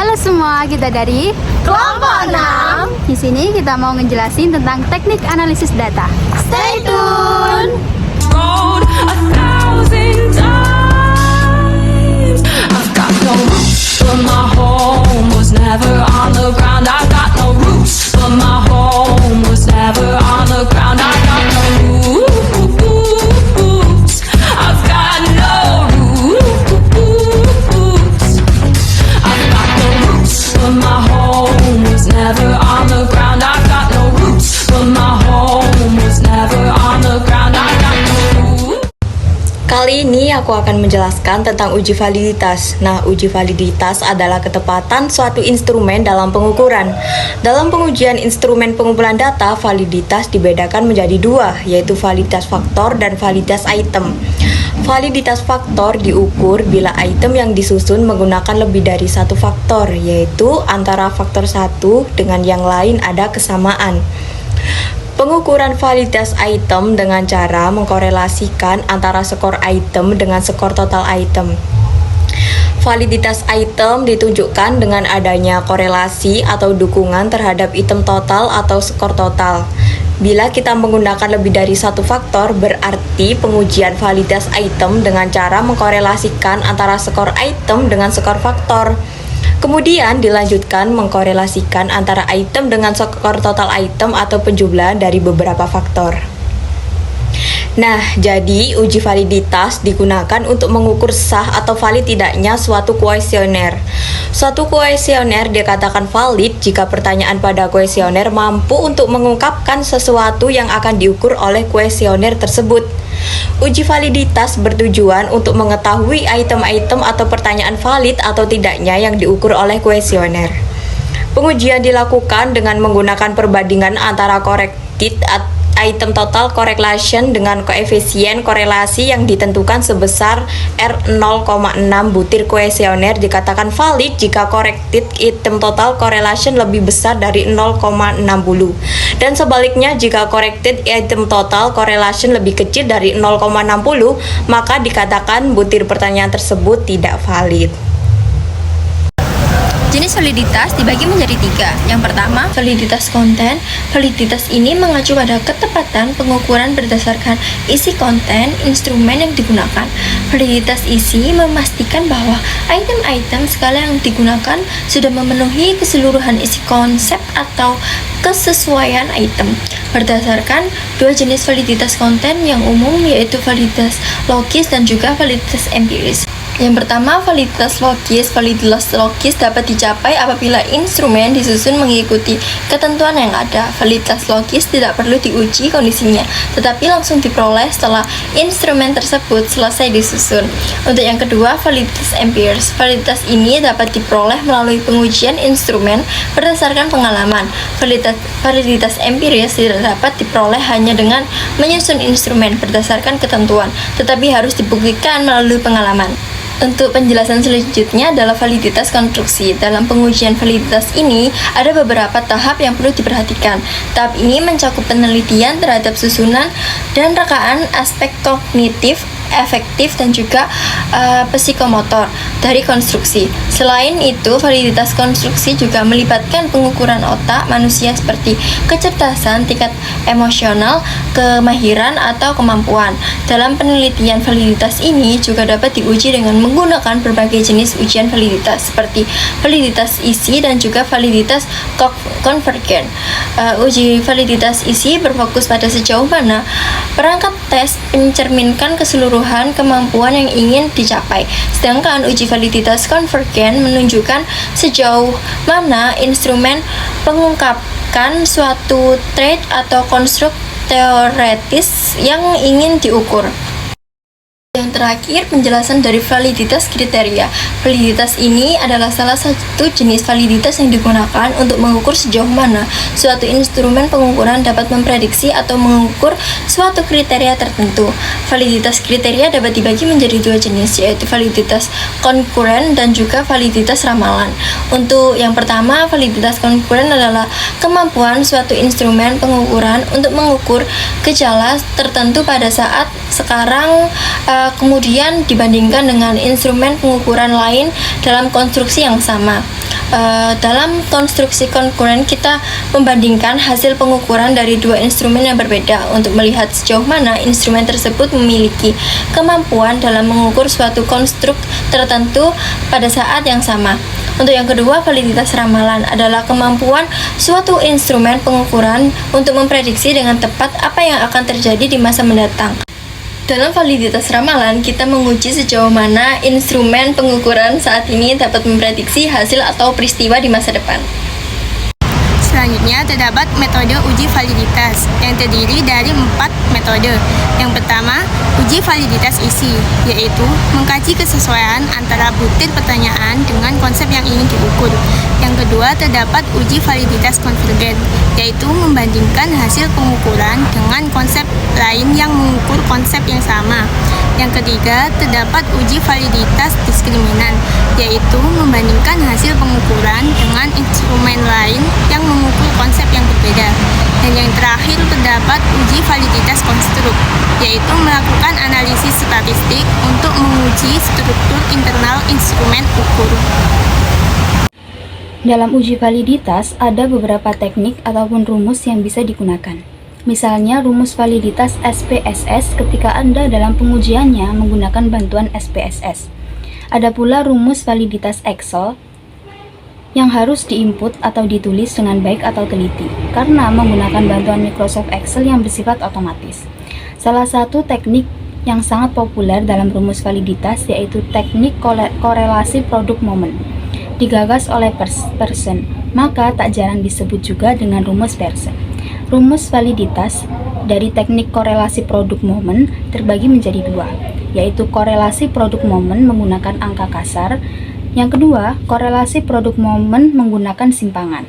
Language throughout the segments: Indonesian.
Halo semua, kita dari Kelompok 6. Di sini kita mau ngejelasin tentang teknik analisis data. Stay tune. Road 1,000 times. I've got no roots, but my home was never on the ground. I've got no roots, but my home was never on the ground. I got no roots. I've got no roots. I've got no roots, but my home was never on the ground. I've got no roots, but my home was never on the ground. I got no roots. Kali ini aku akan menjelaskan tentang uji validitas. Nah, uji validitas adalah ketepatan suatu instrumen dalam pengukuran. Dalam pengujian instrumen pengumpulan data, validitas dibedakan menjadi dua, yaitu validitas faktor dan validitas item. Validitas faktor diukur bila item yang disusun menggunakan lebih dari satu faktor, yaitu antara faktor satu dengan yang lain ada kesamaan. Pengukuran validitas item dengan cara mengkorelasikan antara skor item dengan skor total item. Validitas item ditunjukkan dengan adanya korelasi atau dukungan terhadap item total atau skor total. Bila kita menggunakan lebih dari satu faktor, berarti pengujian validitas item dengan cara mengkorelasikan antara skor item dengan skor faktor. Kemudian dilanjutkan mengkorelasikan antara item dengan skor total item atau penjumlahan dari beberapa faktor. Nah, jadi uji validitas digunakan untuk mengukur sah atau valid tidaknya suatu kuesioner. Suatu kuesioner dikatakan valid jika pertanyaan pada kuesioner mampu untuk mengungkapkan sesuatu yang akan diukur oleh kuesioner tersebut. Uji validitas bertujuan untuk mengetahui item-item atau pertanyaan valid atau tidaknya yang diukur oleh kuesioner. Pengujian dilakukan dengan menggunakan perbandingan antara corrected item total correlation dengan koefisien korelasi yang ditentukan sebesar R0,6 butir kuesioner dikatakan valid jika corrected item total correlation lebih besar dari 0,60 dan sebaliknya jika corrected item total correlation lebih kecil dari 0,60 maka dikatakan butir pertanyaan tersebut tidak valid. Jenis validitas dibagi menjadi tiga. Yang pertama, validitas konten. Validitas ini mengacu pada ketepatan pengukuran berdasarkan isi konten instrumen yang digunakan. Validitas isi memastikan bahwa item-item skala yang digunakan sudah memenuhi keseluruhan isi konsep atau kesesuaian item. Berdasarkan dua jenis validitas konten yang umum, yaitu validitas logis dan juga validitas empiris. Yang pertama, validitas logis. Validitas logis dapat dicapai apabila instrumen disusun mengikuti ketentuan yang ada. Validitas logis tidak perlu diuji kondisinya, tetapi langsung diperoleh setelah instrumen tersebut selesai disusun. Untuk yang kedua, validitas empiris. Validitas ini dapat diperoleh melalui pengujian instrumen berdasarkan pengalaman. Validitas empiris tidak dapat diperoleh hanya dengan menyusun instrumen berdasarkan ketentuan, tetapi harus dibuktikan melalui pengalaman. Untuk penjelasan selanjutnya adalah validitas konstruksi. Dalam pengujian validitas ini, ada beberapa tahap yang perlu diperhatikan. Tahap ini mencakup penelitian terhadap susunan dan rekaan aspek kognitif, efektif, dan juga psikomotor dari konstruksi. Selain itu, validitas konstruksi juga melibatkan pengukuran otak manusia seperti kecerdasan, tingkat emosional, kemahiran, atau kemampuan. Dalam penelitian validitas ini juga dapat diuji dengan menggunakan berbagai jenis ujian validitas seperti validitas isi dan juga validitas konvergen. Uji validitas isi berfokus pada sejauh mana perangkat tes mencerminkan keseluruhan kemampuan yang ingin dicapai. Sedangkan uji validitas konvergen menunjukkan sejauh mana instrumen mengungkapkan suatu trait atau konstruk teoretis yang ingin diukur. Yang terakhir, penjelasan dari validitas kriteria. Validitas ini adalah salah satu jenis validitas yang digunakan untuk mengukur sejauh mana suatu instrumen pengukuran dapat memprediksi atau mengukur suatu kriteria tertentu. Validitas kriteria dapat dibagi menjadi dua jenis, yaitu validitas konkuren dan juga validitas ramalan. Untuk yang pertama, validitas konkuren adalah kemampuan suatu instrumen pengukuran untuk mengukur gejala tertentu pada saat sekarang kemudian dibandingkan dengan instrumen pengukuran lain dalam konstruksi yang sama. Dalam konstruksi konkuren kita membandingkan hasil pengukuran dari dua instrumen yang berbeda untuk melihat sejauh mana instrumen tersebut memiliki kemampuan dalam mengukur suatu konstruk tertentu pada saat yang sama. Untuk yang kedua, validitas ramalan adalah kemampuan suatu instrumen pengukuran untuk memprediksi dengan tepat apa yang akan terjadi di masa mendatang. Dalam validitas ramalan, kita menguji sejauh mana instrumen pengukuran saat ini dapat memprediksi hasil atau peristiwa di masa depan. Selanjutnya terdapat metode uji validitas yang terdiri dari 4 metode. Yang pertama, uji validitas isi, yaitu mengkaji kesesuaian antara butir pertanyaan dengan konsep yang ingin diukur. Yang kedua, terdapat uji validitas konvergen, yaitu membandingkan hasil pengukuran dengan konsep lain yang mengukur konsep yang sama. Yang ketiga, terdapat uji validitas diskriminan, yaitu membandingkan hasil pengukuran dengan instrumen lain yang mengukur konsep yang berbeda. Dan yang terakhir, terdapat uji validitas konstruk, yaitu melakukan analisis statistik untuk menguji struktur internal instrumen ukur. Dalam uji validitas, ada beberapa teknik ataupun rumus yang bisa digunakan. Misalnya, rumus validitas SPSS ketika Anda dalam pengujiannya menggunakan bantuan SPSS. Ada pula rumus validitas Excel yang harus diinput atau ditulis dengan baik atau teliti, karena menggunakan bantuan Microsoft Excel yang bersifat otomatis. Salah satu teknik yang sangat populer dalam rumus validitas yaitu teknik korelasi produk momen. Digagas oleh Pearson, maka tak jarang disebut juga dengan rumus Pearson. Rumus validitas dari teknik korelasi produk momen terbagi menjadi dua, yaitu korelasi produk momen menggunakan angka kasar. Yang kedua, korelasi produk momen menggunakan simpangan.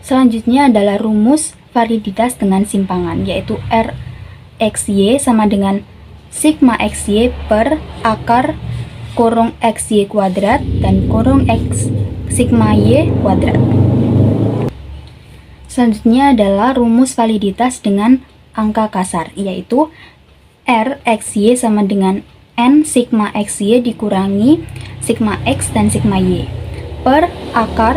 Selanjutnya adalah rumus validitas dengan simpangan, yaitu RXY sama dengan sigma XY per akar kurung XY kuadrat dan kurung X sigma Y kuadrat. Selanjutnya adalah rumus validitas dengan angka kasar, yaitu RXY sama dengan N sigma XY dikurangi sigma X dan sigma Y per akar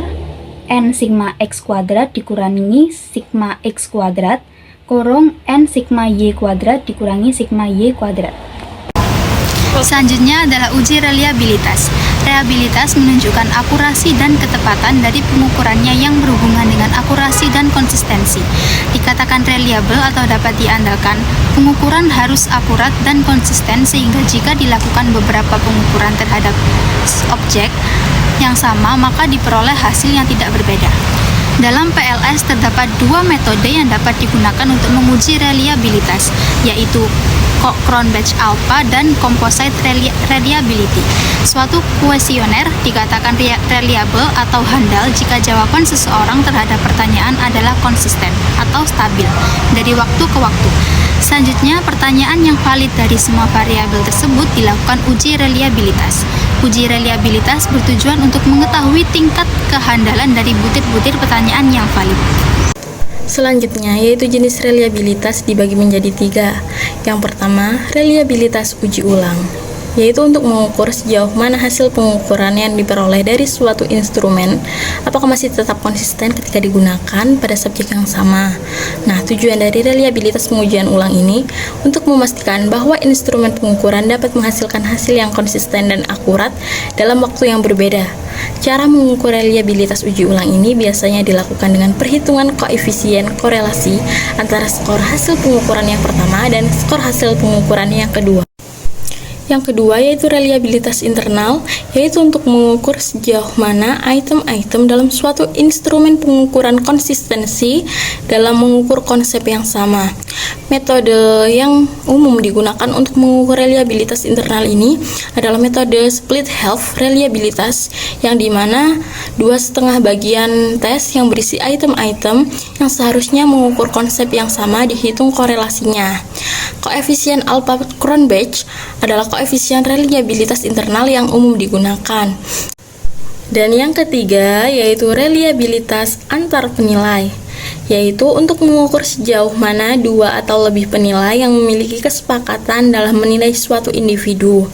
N sigma X kuadrat dikurangi sigma X kuadrat kurung N sigma Y kuadrat dikurangi sigma Y kuadrat. Selanjutnya adalah uji reliabilitas. Reliabilitas menunjukkan akurasi dan ketepatan dari pengukurannya yang berhubungan dengan akurasi dan konsistensi. Dikatakan reliable atau dapat diandalkan, pengukuran harus akurat dan konsisten sehingga jika dilakukan beberapa pengukuran terhadap objek yang sama, maka diperoleh hasil yang tidak berbeda. Dalam PLS terdapat dua metode yang dapat digunakan untuk menguji reliabilitas, yaitu Cronbach Alpha dan Composite Reliability. Suatu kuesioner dikatakan reliable atau handal jika jawaban seseorang terhadap pertanyaan adalah konsisten atau stabil dari waktu ke waktu. Selanjutnya, pertanyaan yang valid dari semua variabel tersebut dilakukan uji reliabilitas. Uji reliabilitas bertujuan untuk mengetahui tingkat kehandalan dari butir-butir pertanyaan yang valid. Selanjutnya, yaitu jenis reliabilitas dibagi menjadi 3. Yang pertama, reliabilitas uji ulang, yaitu untuk mengukur sejauh mana hasil pengukuran yang diperoleh dari suatu instrumen apakah masih tetap konsisten ketika digunakan pada subjek yang sama. Nah, tujuan dari reliabilitas pengujian ulang ini untuk memastikan bahwa instrumen pengukuran dapat menghasilkan hasil yang konsisten dan akurat dalam waktu yang berbeda. Cara mengukur reliabilitas uji ulang ini biasanya dilakukan dengan perhitungan koefisien korelasi antara skor hasil pengukuran yang pertama dan skor hasil pengukuran yang kedua. Yang kedua yaitu reliabilitas internal, yaitu untuk mengukur sejauh mana item-item dalam suatu instrumen pengukuran konsistensi dalam mengukur konsep yang sama. Metode yang umum digunakan untuk mengukur reliabilitas internal ini adalah metode split half reliabilitas, yang dimana 2,5 bagian tes yang berisi item-item yang seharusnya mengukur konsep yang sama dihitung korelasinya. Koefisien alpha Cronbach adalah koefisien reliabilitas internal yang umum digunakan. Dan yang ketiga yaitu reliabilitas antar penilai. yaitu untuk mengukur sejauh mana dua atau lebih penilai yang memiliki kesepakatan dalam menilai suatu individu.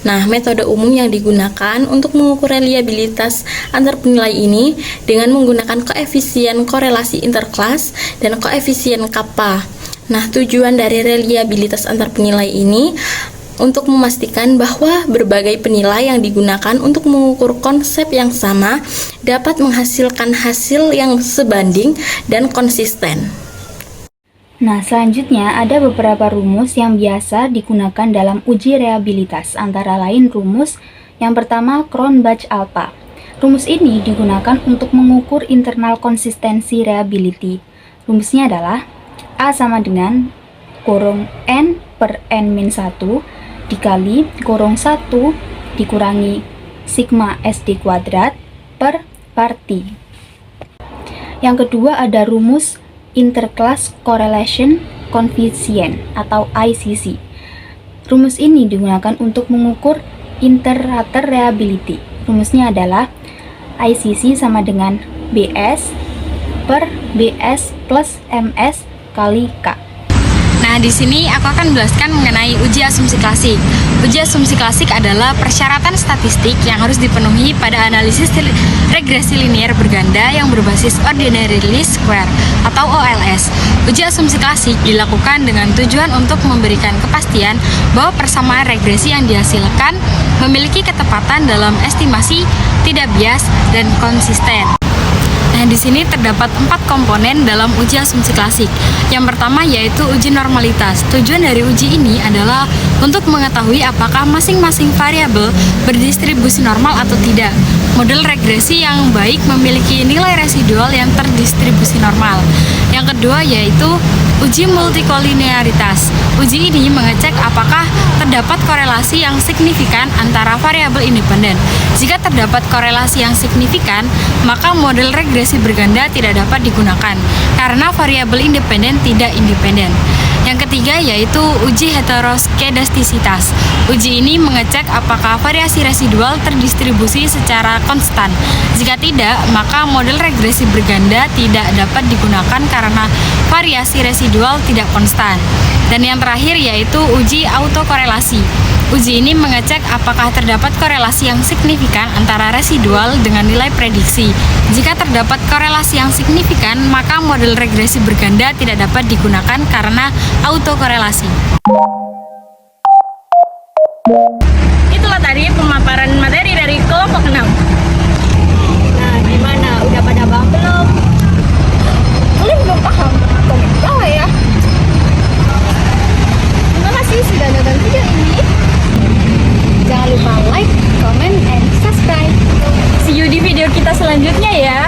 Nah, metode umum yang digunakan untuk mengukur reliabilitas antar penilai ini dengan menggunakan koefisien korelasi interkelas dan koefisien kappa. Nah, tujuan dari reliabilitas antar penilai ini untuk memastikan bahwa berbagai penilai yang digunakan untuk mengukur konsep yang sama dapat menghasilkan hasil yang sebanding dan konsisten. Nah, selanjutnya ada beberapa rumus yang biasa digunakan dalam uji reliabilitas, antara lain rumus yang pertama Cronbach-Alpha. Rumus ini digunakan untuk mengukur internal konsistensi reliability. Rumusnya adalah A sama dengan N per N-1 dikali -1 dikurangi sigma SD kuadrat per T. Yang kedua ada rumus Interclass Correlation Coefficient atau ICC. Rumus ini digunakan untuk mengukur inter-rater reliability. Rumusnya adalah ICC sama dengan BS per BS plus MS kali K. Nah, di sini aku akan menjelaskan mengenai uji asumsi klasik. Uji asumsi klasik adalah persyaratan statistik yang harus dipenuhi pada analisis regresi linear berganda yang berbasis ordinary least square atau OLS. Uji asumsi klasik dilakukan dengan tujuan untuk memberikan kepastian bahwa persamaan regresi yang dihasilkan memiliki ketepatan dalam estimasi, tidak bias, dan konsisten. Nah, di sini terdapat 4 komponen dalam uji asumsi klasik. Yang pertama yaitu uji normalitas. Tujuan dari uji ini adalah untuk mengetahui apakah masing-masing variabel berdistribusi normal atau tidak. Model regresi yang baik memiliki nilai residual yang terdistribusi normal. Yang kedua yaitu uji multikolinearitas. Uji ini mengecek apakah terdapat korelasi yang signifikan antara variabel independen. Jika terdapat korelasi yang signifikan, maka model regresi berganda tidak dapat digunakan karena variabel independen tidak independen. Yang ketiga yaitu uji heteroskedastisitas. Uji ini mengecek apakah variasi residual terdistribusi secara konstan. Jika tidak, maka model regresi berganda tidak dapat digunakan karena variasi residual tidak konstan. Dan yang terakhir yaitu uji autokorelasi. Uji ini mengecek apakah terdapat korelasi yang signifikan antara residual dengan nilai prediksi. Jika terdapat korelasi yang signifikan, maka model regresi berganda tidak dapat digunakan karena autokorelasi. Itulah tadi pemaparan materi dari kelompok 6. Nah, gimana? Udah pada paham belum? Kalian belum paham? Komen bawah ya. Terima kasih sudah nonton video ini. Jangan lupa like, comment, and subscribe. See you di video kita selanjutnya ya.